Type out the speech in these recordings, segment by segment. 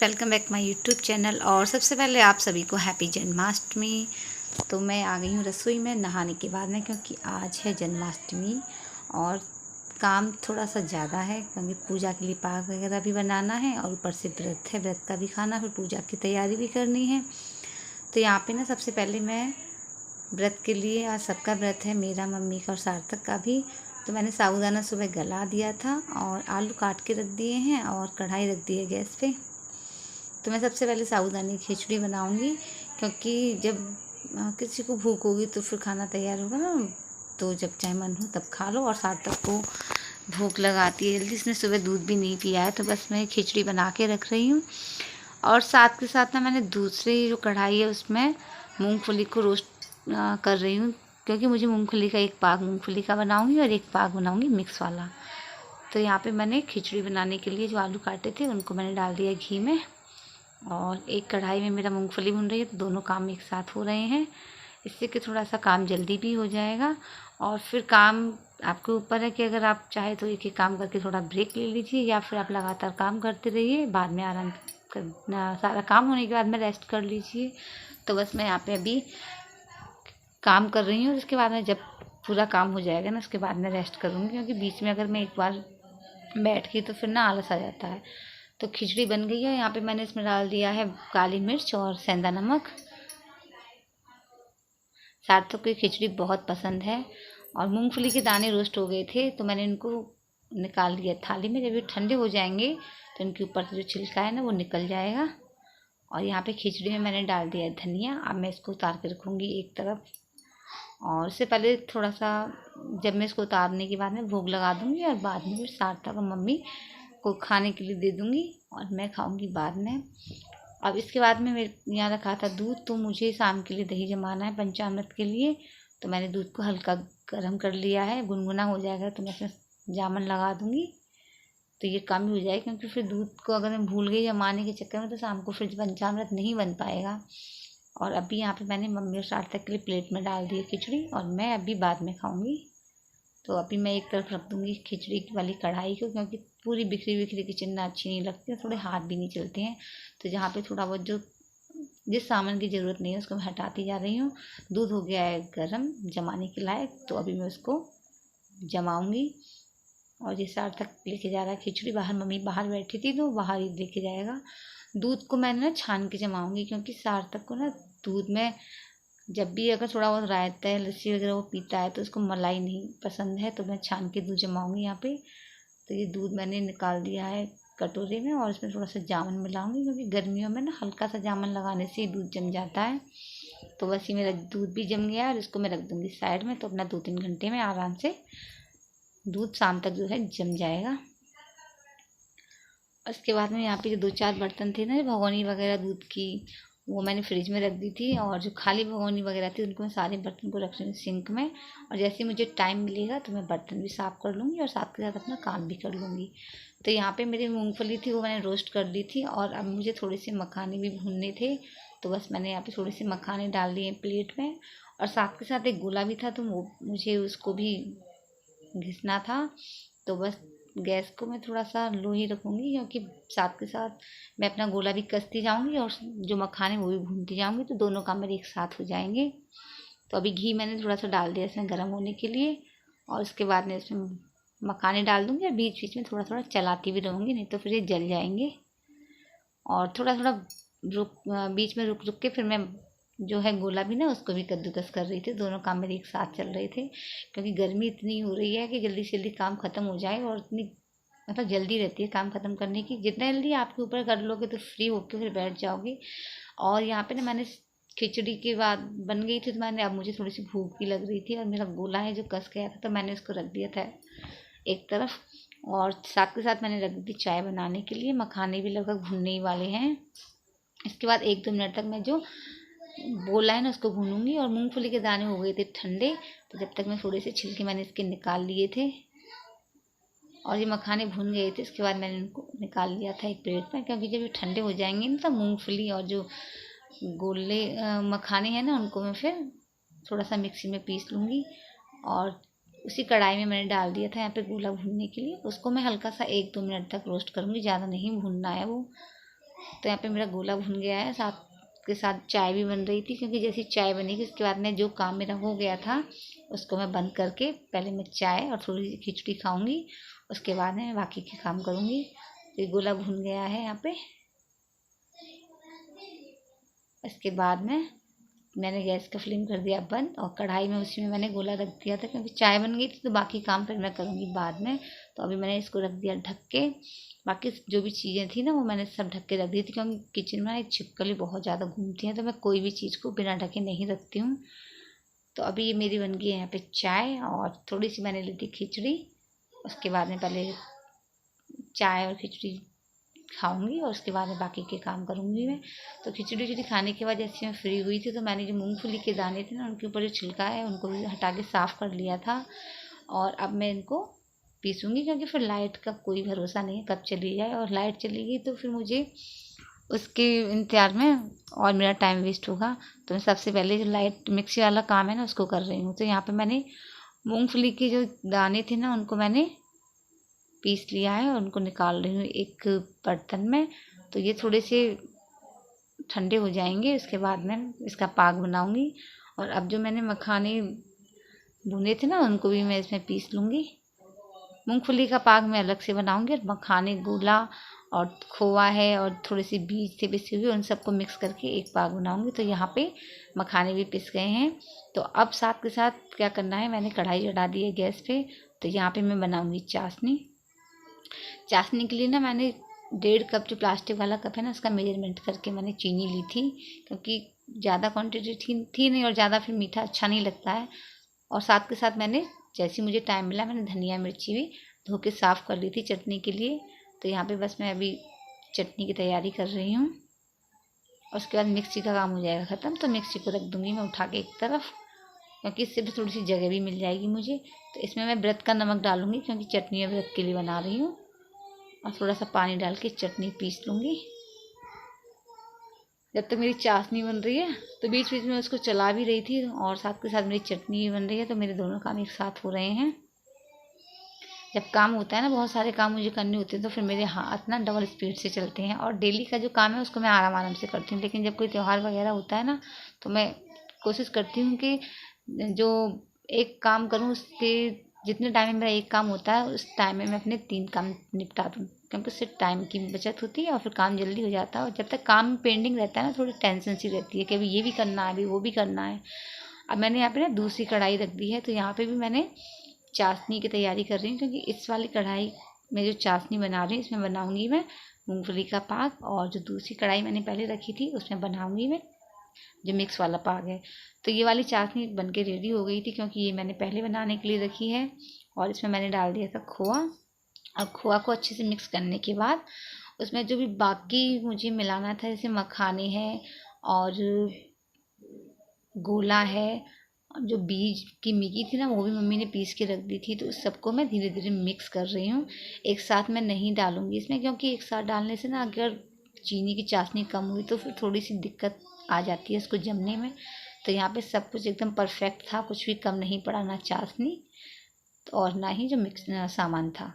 Welcome back my YouTube channel. और सबसे पहले आप सभी को हैप्पी जन्माष्टमी। तो मैं आ गई हूँ रसोई में नहाने के बाद में, क्योंकि आज है जन्माष्टमी और काम थोड़ा सा ज़्यादा है, क्योंकि पूजा के लिए पाक वगैरह भी बनाना है और ऊपर से व्रत है, व्रत का भी खाना, फिर पूजा की तैयारी भी करनी है। तो यहाँ पे ना सबसे पहले मैं व्रत के लिए, आज सबका व्रत है, मेरा, मम्मी का और सार्थक का भी। तो मैंने साबूदाना सुबह गला दिया था और आलू काट के रख दिए हैं और कढ़ाई रख दी है गैस पे। तो मैं सबसे पहले साबूदाने की खिचड़ी बनाऊंगी, क्योंकि जब किसी को भूख होगी तो फिर खाना तैयार होगा ना, तो जब चाहे मन हो तब खा लो। और सार्थक को भूख लगाती है जल्दी, इसने सुबह दूध भी नहीं पिया है, तो बस मैं खिचड़ी बना के रख रही हूँ। और साथ के साथ ना मैंने दूसरी जो कढ़ाई है उसमें मूंगफली को रोस्ट कर रही हूँ, क्योंकि मुझे मूंगफली का एक पाक मूंगफली का बनाऊंगी और एक पाक बनाऊंगी मिक्स वाला। तो यहाँ पे मैंने खिचड़ी बनाने के लिए जो आलू काटे थे उनको मैंने डाल दिया घी में, और एक कढ़ाई में मेरा मूंगफली भुन रही है, तो दोनों काम एक साथ हो रहे हैं। इससे कि थोड़ा सा काम जल्दी भी हो जाएगा। और फिर काम आपके ऊपर है कि अगर आप चाहे तो एक एक काम करके थोड़ा ब्रेक ले लीजिए, या फिर आप लगातार काम करते रहिए, बाद में आराम करना, सारा काम होने के बाद में रेस्ट कर लीजिए। तो बस मैं यहाँ पे अभी काम कर रही हूँ, उसके बाद में जब पूरा काम हो जाएगा ना उसके बाद में रेस्ट करूँगी, क्योंकि बीच में अगर मैं एक बार बैठ गई तो फिर ना आलस आ जाता है। तो खिचड़ी बन गई है। यहाँ पे मैंने इसमें डाल दिया है काली मिर्च और सेंधा नमक। सार्थक को खिचड़ी बहुत पसंद है। और मूंगफली के दाने रोस्ट हो गए थे, तो मैंने इनको निकाल दिया थाली में। जब ये ठंडे हो जाएंगे तो इनके ऊपर से जो छिलका है ना वो निकल जाएगा। और यहाँ पे खिचड़ी में मैंने डाल दिया धनिया। अब मैं इसको उतार के रखूँगी एक तरफ। और उससे पहले थोड़ा सा, जब मैं इसको उतारने के बाद में भोग लगा दूँगी, और बाद में फिर सार्थक और मम्मी को खाने के लिए दे दूँगी और मैं खाऊँगी बाद में। अब इसके बाद में मेरे यहाँ रखा था दूध, तो मुझे शाम के लिए दही जमाना है पंचामृत के लिए। तो मैंने दूध को हल्का गर्म कर लिया है, गुनगुना हो जाएगा तो मैं इसमें जामन लगा दूँगी, तो ये कम ही हो जाएगा। क्योंकि फिर दूध को अगर मैं भूल गई जमाने के चक्कर में तो शाम को फिर पंचामृत नहीं बन पाएगा। और अभी यहाँ पे मैंने मम्मी और सार्थक के लिए प्लेट में डाल दी है खिचड़ी, और मैं अभी बाद में खाऊंगी। तो अभी मैं एक तरफ रख दूँगी खिचड़ी वाली कढ़ाई को, क्योंकि पूरी बिखरी बिखरी किचन ना अच्छी नहीं लगती है, थोड़े हाथ भी नहीं चलते हैं। तो जहाँ पे थोड़ा बहुत जो जिस सामान की ज़रूरत नहीं है उसको मैं हटाती जा रही हूँ। दूध हो गया है गर्म जमाने के लायक, तो अभी मैं उसको जमाऊँगी। और ये सार्थक लेके जा रहा है खिचड़ी बाहर, मम्मी बाहर बैठी थी तो बाहर ही लेके जाएगा। दूध को मैंने ना छान के जमाऊँगी, क्योंकि सार्थक को ना दूध में जब भी अगर थोड़ा बहुत रायता है, लस्सी वगैरह वो पीता है, तो उसको मलाई नहीं पसंद है, तो मैं छान के दूध जमाऊँगी यहाँ पे। तो ये दूध मैंने निकाल दिया है कटोरे में, और इसमें थोड़ा सा जामुन मिलाऊंगी, क्योंकि गर्मियों में ना हल्का सा जामुन लगाने से ही दूध जम जाता है। तो बस ये मेरा दूध भी जम गया है, और इसको मैं रख दूँगी साइड में। तो अपना 2-3 घंटे में आराम से दूध शाम तक जो है जम जाएगा। उसके बाद में यहाँ पे जो 2-4 बर्तन थे ना, भगोनी वगैरह दूध की, वो मैंने फ्रिज में रख दी थी। और जो खाली भगोनी वगैरह थी उनको मैं सारे बर्तन को रख रही हूँ सिंक में। और जैसे ही मुझे टाइम मिलेगा तो मैं बर्तन भी साफ़ कर लूँगी और साथ के साथ अपना काम भी कर लूँगी। तो यहाँ पे मेरी मूंगफली थी वो मैंने रोस्ट कर दी थी, और अब मुझे थोड़े से मखाने भी भूनने थे। तो बस मैंने यहाँ पे थोड़े से मखाने डाल दिए प्लेट में। और साथ के साथ एक गोला भी था, तो वो मुझे उसको भी घिसना था। तो बस गैस को मैं थोड़ा सा लो ही रखूँगी, क्योंकि साथ के साथ मैं अपना गोला भी कसती जाऊँगी और जो मखाने वो भी भूनती जाऊँगी, तो दोनों काम मेरे एक साथ हो जाएंगे। तो अभी घी मैंने थोड़ा सा डाल दिया इसमें गर्म होने के लिए, और उसके बाद में इसमें मखाने डाल दूँगी, और बीच बीच में थोड़ा थोड़ा चलाती भी रहूँगी, नहीं तो फिर ये जल जाएंगे। और थोड़ा थोड़ा बीच में रुक रुक के फिर मैं जो है गोला भी ना उसको भी कद्दूकस कर रही थी। दोनों काम मेरे एक साथ चल रहे थे, क्योंकि गर्मी इतनी हो रही है कि जल्दी से जल्दी काम ख़त्म हो जाए। और इतनी मतलब जल्दी रहती है काम ख़त्म करने की, जितना जल्दी आपके ऊपर कर लोगे तो फ्री होके फिर बैठ जाओगे। और यहाँ पे ना मैंने खिचड़ी के बाद बन गई थी, तो मैंने, अब मुझे थोड़ी सी भूख भी लग रही थी, और मेरा गोला है जो कस गया था, तो मैंने उसको रख दिया था एक तरफ। और साथ के साथ मैंने रख दी चाय बनाने के लिए। मखाने भी लगभग भुनने ही वाले हैं। इसके बाद 1-2 मिनट तक मैं जो बोला है ना उसको भूनूंगी। और मूंगफली के दाने हो गए थे ठंडे, तो जब तक मैं थोड़े से छिलके मैंने इसके निकाल लिए थे, और ये मखाने भून गए थे। इसके बाद मैंने उनको निकाल लिया था एक प्लेट में, क्योंकि जब ये ठंडे हो जाएंगे ना तो मूंगफली और जो गोले मखाने हैं ना उनको मैं फिर थोड़ा सा मिक्सी में पीस लूँगी। और उसी कढ़ाई में मैंने डाल दिया था यहाँ पे गोला भूनने के लिए, उसको मैं हल्का सा 1-2 मिनट तक रोस्ट करूँगी, ज़्यादा नहीं भूनना है वो। तो यहाँ पे मेरा गोला भुन गया है, साथ के साथ चाय भी बन रही थी, क्योंकि जैसी चाय बनेगी उसके बाद में जो काम मेरा हो गया था उसको मैं बंद करके पहले मैं चाय और थोड़ी सी खिचड़ी खाऊंगी, उसके बाद में बाकी के काम करूँगी। तो ये गोला भुन गया है यहाँ पे। इसके बाद में मैंने गैस का फ्लेम कर दिया बंद, और कढ़ाई में उसी में मैंने गोला रख दिया था, क्योंकि चाय बन गई थी तो बाकी काम फिर मैं करूँगी बाद में। तो अभी मैंने इसको रख दिया ढक के। बाकी जो भी चीज़ें थी ना वो मैंने सब ढक के रख दी थी, क्योंकि किचन में एक छिपकली बहुत ज़्यादा घूमती हैं, तो मैं कोई भी चीज़ को बिना ढके नहीं रखती हूँ। तो अभी ये मेरी बन गई है यहाँ पे चाय, और थोड़ी सी मैंने ली थी खिचड़ी। उसके बाद में पहले चाय और खिचड़ी खाऊंगी और उसके बाद में बाकी के काम करूंगी मैं। तो खिचड़ी उचड़ी खाने के बाद जैसे मैं फ्री हुई थी तो मैंने जो मूंगफली के दाने थे ना उनके ऊपर जो छिलका है उनको भी हटा के साफ़ कर लिया था। और अब मैं इनको पीसूँगी, क्योंकि फिर लाइट का कोई भरोसा नहीं है कब चली जाए, और लाइट चली गई तो फिर मुझे उसके इंतज़ार में और मेरा टाइम वेस्ट होगा। तो मैं सबसे पहले जो लाइट मिक्सी वाला काम है ना उसको कर रही हूँ। तो यहाँ पे मैंने मूंगफली के जो दाने थे ना उनको मैंने पीस लिया है और उनको निकाल रही हूँ एक बर्तन में। तो ये थोड़े से ठंडे हो जाएंगे, उसके बाद मैं इसका पाक बनाऊँगी। और अब जो मैंने मखाने भुने थे ना उनको भी मैं इसमें पीस लूँगी। मूंगफली का पाक मैं अलग से बनाऊँगी, और मखाने गोला और खोआ है और थोड़े से बीज थे पिसे हुए उन सबको मिक्स करके एक पाक बनाऊँगी। तो यहाँ पे मखाने भी पिस गए हैं। तो अब साथ के साथ क्या करना है, मैंने कढ़ाई चढ़ा दी है गैस पे। तो यहाँ पे मैं बनाऊँगी चाशनी। चाशनी के लिए ना मैंने 1.5 कप जो प्लास्टिक वाला कप है ना उसका मेजरमेंट करके मैंने चीनी ली थी, क्योंकि ज़्यादा क्वांटिटी थी नहीं, और ज़्यादा फिर मीठा अच्छा नहीं लगता है। और साथ के साथ मैंने जैसे मुझे टाइम मिला मैंने धनिया मिर्ची भी धो के साफ़ कर ली थी चटनी के लिए। तो यहाँ पे बस मैं अभी चटनी की तैयारी कर रही हूँ, और उसके बाद मिक्सी का काम हो जाएगा ख़त्म। तो मिक्सी को रख दूँगी मैं उठा के एक तरफ, क्योंकि इससे भी थोड़ी सी जगह भी मिल जाएगी मुझे। तो इसमें मैं व्रत का नमक डालूँगी, क्योंकि चटनी व्रत के लिए बना रही हूँ। और थोड़ा सा पानी डाल के चटनी पीस लूँगी। जब तक मेरी चाशनी बन रही है तो बीच बीच में उसको चला भी रही थी, और साथ के साथ मेरी चटनी भी बन रही है। तो मेरे दोनों काम एक साथ हो रहे हैं। जब काम होता है ना बहुत सारे काम मुझे करने होते हैं तो फिर मेरे हाथ ना डबल स्पीड से चलते हैं, और डेली का जो काम है उसको मैं आराम आराम से करती हूँ। लेकिन जब कोई त्यौहार वगैरह होता है ना तो मैं कोशिश करती हूँ कि जो एक काम करूँ उसके जितने टाइम में मेरा एक काम होता है उस टाइम में मैं अपने 3 काम निपटा दूँ, क्योंकि उससे टाइम की भी बचत होती है और फिर काम जल्दी हो जाता है। और जब तक काम पेंडिंग रहता है ना थोड़ी टेंशन सी रहती है कि अभी ये भी करना है अभी वो भी करना है। अब मैंने यहाँ पे ना दूसरी कढ़ाई रख दी है, तो यहाँ पे भी मैंने चाशनी की तैयारी कर रही हूँ, क्योंकि इस वाली कढ़ाई में जो चाशनी बना रही हूँ इसमें बनाऊँगी मैं मूंगफली का पाक, और जो दूसरी कढ़ाई मैंने पहले रखी थी उसमें बनाऊँगी मैं जो मिक्स वाला पाक है। तो ये वाली चाशनी बन के रेडी हो गई थी, क्योंकि ये मैंने पहले बनाने के लिए रखी है। और इसमें मैंने डाल दिया था खोआ, और खोआ को अच्छे से मिक्स करने के बाद उसमें जो भी बाकी मुझे मिलाना था जैसे मखाने हैं और गोला है, जो बीज की मिगी थी ना वो भी मम्मी ने पीस के रख दी थी। तो उस सबको मैं धीरे धीरे मिक्स कर रही हूँ, एक साथ मैं नहीं डालूँगी इसमें, क्योंकि एक साथ डालने से ना अगर चीनी की चाशनी कम हुई तो फिर थोड़ी सी दिक्कत आ जाती है इसको जमने में। तो यहाँ पे सब कुछ एकदम परफेक्ट था, कुछ भी कम नहीं पड़ा, ना चाशनी और ना ही जो मिक्स सामान था।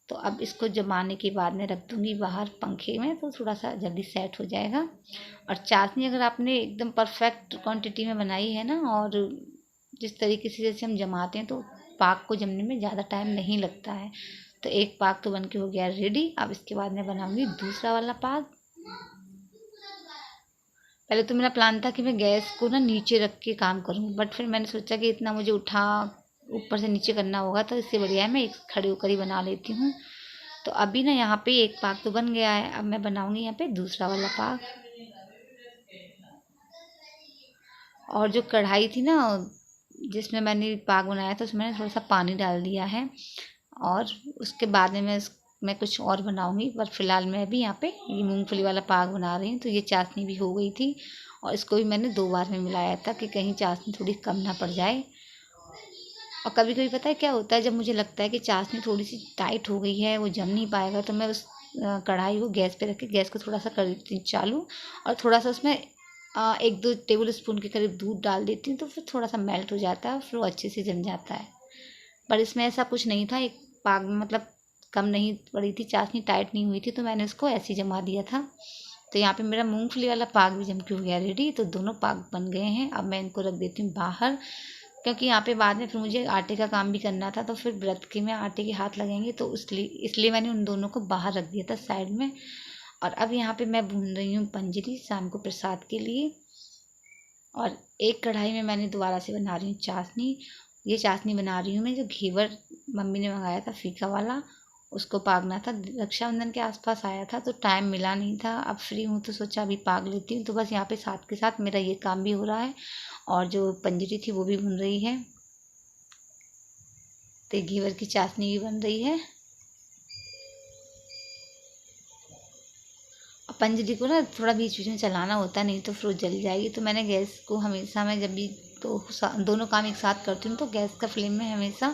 तो अब इसको जमाने के बाद मैं रख दूँगी बाहर पंखे में, तो थोड़ा सा जल्दी सेट हो जाएगा। और चाशनी अगर आपने एकदम परफेक्ट क्वांटिटी में बनाई है ना, और जिस तरीके से जैसे हम जमाते हैं तो पाक को जमने में ज़्यादा टाइम नहीं लगता है। तो एक पाक तो बन के हो गया रेडी। अब इसके बाद मैं बनाऊँगी दूसरा वाला पाक। पहले तो मेरा प्लान था कि मैं गैस को ना नीचे रख के काम करूँ, बट फिर मैंने सोचा कि इतना मुझे उठा ऊपर से नीचे करना होगा, तो इससे बढ़िया है मैं एक खड़े होकर ही बना लेती हूँ। तो अभी ना यहाँ पे एक पाक तो बन गया है, अब मैं बनाऊँगी यहाँ पे दूसरा वाला पाक। और जो कढ़ाई थी ना जिसमें मैंने पाक बनाया था उसमें मैंने थोड़ा सा पानी डाल दिया है, और उसके बाद में मैं कुछ और बनाऊँगी। पर फिलहाल मैं अभी यहाँ पे ये मूंगफली वाला पाक बना रही हूँ। तो ये चाशनी भी हो गई थी, और इसको भी मैंने 2 बार में मिलाया था कि कहीं चाशनी थोड़ी कम ना पड़ जाए। और कभी कभी पता है क्या होता है, जब मुझे लगता है कि चाशनी थोड़ी सी टाइट हो गई है वो जम नहीं पाएगा, तो मैं उस कढ़ाई को गैस पे रख के गैस को थोड़ा सा कर देती हूँ चालू, और थोड़ा सा उसमें 1-2 टेबल स्पून के करीब दूध डाल देती हूँ, तो फिर थोड़ा सा मेल्ट हो जाता है और फिर वो अच्छे से जम जाता है। पर इसमें ऐसा कुछ नहीं था, एक पाक में मतलब कम नहीं पड़ी थी चाशनी, टाइट नहीं हुई थी, तो मैंने उसको ऐसे ही जमा दिया था। तो यहाँ पे मेरा मूंगफली वाला पाग भी जम के हो गया रेडी। तो दोनों पाग बन गए हैं। अब मैं इनको रख देती हूँ बाहर, क्योंकि यहाँ पे बाद में फिर मुझे आटे का काम भी करना था, तो फिर व्रत के में आटे के हाथ लगेंगे, तो इसलिए मैंने उन दोनों को बाहर रख दिया था साइड में। और अब यहाँ पे मैं भून रही हूँ पंजरी शाम को प्रसाद के लिए। और एक कढ़ाई में मैंने दोबारा से बना रही हूँ चाशनी। ये चाशनी बना रही हूँ मैं जो घेवर मम्मी ने मंगाया था फीका वाला, उसको पागना था। रक्षाबंधन के आसपास आया था तो टाइम मिला नहीं था, अब फ्री हूँ तो सोचा अभी पाग लेती हूँ। तो बस यहाँ पे साथ के साथ मेरा ये काम भी हो रहा है और जो पंजरी थी वो भी भून रही है। तो घेवर की चाशनी भी बन रही है। पंजरी को ना थोड़ा बीच बीच में चलाना होता, नहीं तो फिर वो जल जाएगी। तो मैंने गैस को हमेशा, मैं जब भी तो दोनों काम एक साथ करती हूँ तो गैस का फ्लेम में हमेशा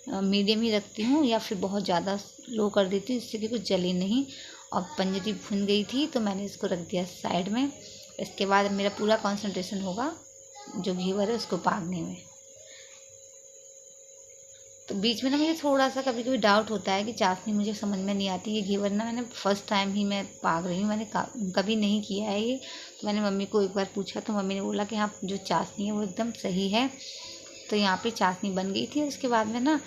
मीडियम ही रखती हूँ, या फिर बहुत ज़्यादा लो कर देती हूँ जिससे कि कुछ जले नहीं। और पंजरी भुन गई थी तो मैंने इसको रख दिया साइड में। इसके बाद मेरा पूरा कंसंट्रेशन होगा जो घेवर है उसको पागने में। तो बीच में ना मुझे थोड़ा सा कभी कभी डाउट होता है कि चाशनी मुझे समझ में नहीं आती। ये घेवर ना मैंने फर्स्ट टाइम ही मैं पाग रही हूँ, मैंने कभी नहीं किया है ये। तो मैंने मम्मी को एक बार पूछा तो मम्मी ने बोला कि हाँ जो चाशनी है वो एकदम सही है। तो यहाँ पे चाशनी बन गई थी। उसके बाद में ना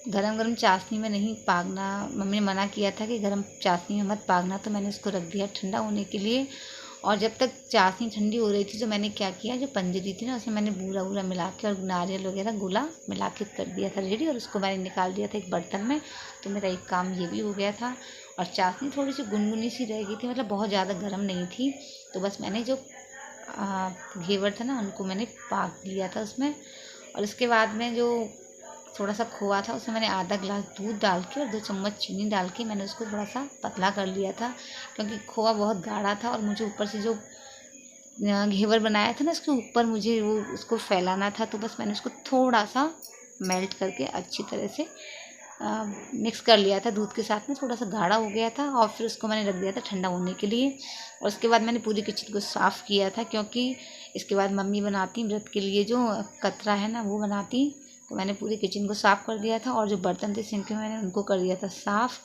गरम गरम चाशनी में नहीं पागना, मम्मी ने मना किया था कि गरम चाशनी में मत पागना, तो मैंने उसको रख दिया ठंडा होने के लिए। और जब तक चाशनी ठंडी हो रही थी तो मैंने क्या किया, जो पंजरी थी ना उसमें मैंने बूरा वूरा मिला के और नारियल वगैरह गोला मिला के कर दिया था रेडी, और उसको मैंने निकाल दिया था एक बर्तन में। तो मेरा एक काम ये भी हो गया था। और चाशनी थोड़ी सी गुनगुनी सी रह गई थी, मतलब बहुत ज़्यादा गर्म नहीं थी। तो बस मैंने जो घेवर था ना उनको मैंने पाक लिया था उसमें। और उसके बाद में जो थोड़ा सा खोआ था उसमें मैंने आधा गिलास दूध डाल के और 2 चम्मच चीनी डाल के मैंने उसको थोड़ा सा पतला कर लिया था, क्योंकि खोआ बहुत गाढ़ा था। और मुझे ऊपर से जो घेवर बनाया था ना उसके ऊपर मुझे वो उसको फैलाना था। तो बस मैंने उसको थोड़ा सा मेल्ट करके अच्छी तरह से मिक्स कर लिया था दूध के साथ में। थोड़ा सा गाढ़ा हो गया था और फिर उसको मैंने रख दिया था ठंडा होने के लिए। और उसके बाद मैंने पूरी किचन को साफ़ किया था, क्योंकि इसके बाद मम्मी बनाती व्रत के लिए जो कतरा है ना वो बनाती। तो मैंने पूरी किचन को साफ़ कर दिया था और जो बर्तन थे सिंक में मैंने उनको कर दिया था साफ़।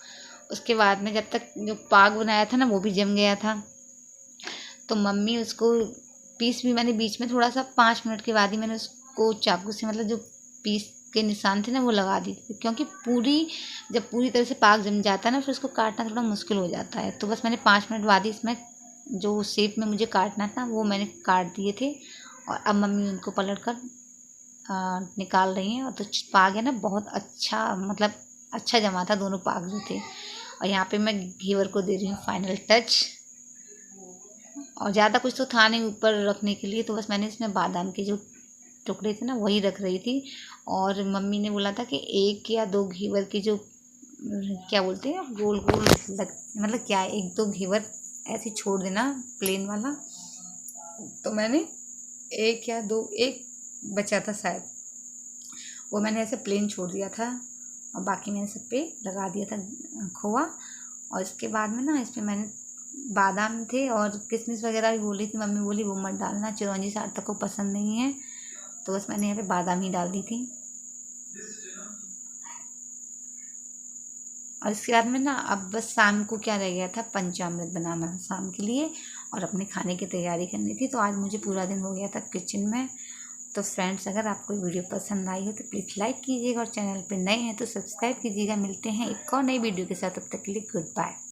उसके बाद में जब तक जो पाग बनाया था ना वो भी जम गया था। तो मम्मी उसको पीस भी मैंने बीच में थोड़ा सा 5 मिनट के बाद ही मैंने उसको चाकू से, मतलब जो पीस के निशान थे ना वो लगा दी थी, क्योंकि जब पूरी तरह से पाग जम जाता है ना फिर उसको काटना थोड़ा मुश्किल हो जाता है। तो बस मैंने 5 मिनट बाद ही इसमें जो शेप में मुझे काटना था वो मैंने काट दिए थे। और अब मम्मी उनको पलट कर निकाल रही हैं। और तो पाग है ना बहुत अच्छा, मतलब अच्छा जमा था दोनों पाग जो थे। और यहाँ पे मैं घेवर को दे रही हूँ फाइनल टच। और ज़्यादा कुछ तो था नहीं ऊपर रखने के लिए, तो बस मैंने इसमें बादाम के जो टुकड़े थे ना वही रख रही थी। और मम्मी ने बोला था कि 1 या 2 घेवर की जो क्या बोलते हैं गोल गोल मतलब क्या है 1-2 घेवर ऐसे छोड़ देना प्लेन वाला। तो मैंने 1 या 2, 1 बचा था शायद, वो मैंने ऐसे प्लेन छोड़ दिया था और बाकी मैंने सब पे लगा दिया था खोआ। और इसके बाद में ना इसमें मैंने बादाम थे और किशमिश वगैरह भी बोली थी मम्मी, बोली वो मत डालना, चिरौंजी सार्थक को पसंद नहीं है। तो बस मैंने यहाँ पे बादाम ही डाल दी थी। और इसके बाद में ना अब बस शाम को क्या रह गया था, पंचामृत बनाना शाम के लिए और अपने खाने की तैयारी करनी थी। तो आज मुझे पूरा दिन हो गया था किचन में। तो फ्रेंड्स अगर आपको वीडियो पसंद आई हो तो प्लीज़ लाइक कीजिएगा और चैनल पे नए हैं तो सब्सक्राइब कीजिएगा। मिलते हैं एक और नई वीडियो के साथ, तब तक के लिए गुड बाय।